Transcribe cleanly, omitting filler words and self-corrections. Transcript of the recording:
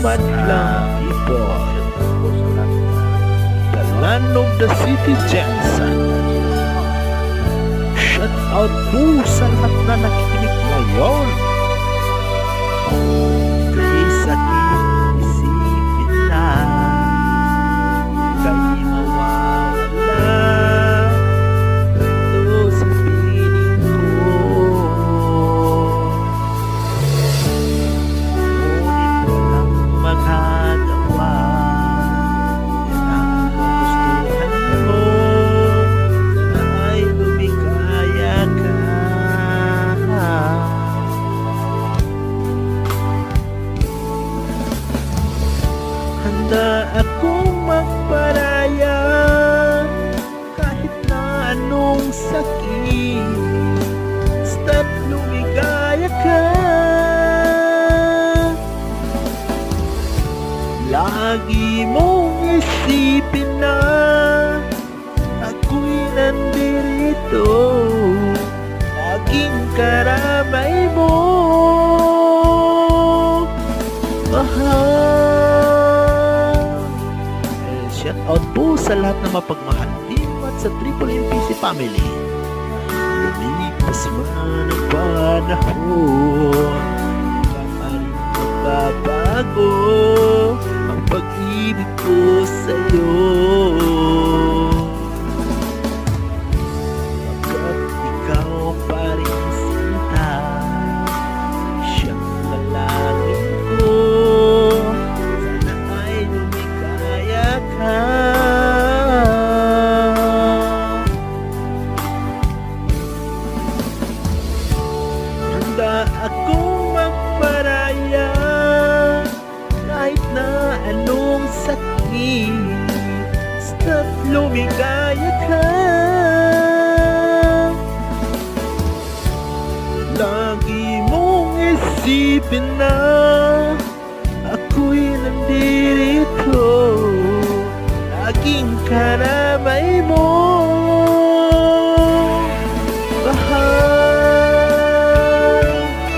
madlang people, the land of the city Jensen. Shout out po sa lahat na nakikinig ngayon. Kay sakit isipin na kay mawawala ito sa piling ko. Ngunit walang magagawa. Yan ang kagustuhan mo na ay lumikaya ka. Handa akong magparaya kahit na anong sakit, basta't lumigaya ka. Lagi mong isipin na ako'y nandirito, laging karamay mo, mahal. Shout out po sa lahat na mapagmahal team at sa Triple MPC family. Lumipas man ang panahon, wala pa rin magbabago ang pag-ibig ko sa'yo. Pagkat ikaw pa rin sinta, siyang lalangin ko. Sana ay lumikaya ka. Handa akong magparaya kahit na anong sakit, basta't lumigaya ka. Lagi mong isipin na ako'y nandirito, laging karamay mo.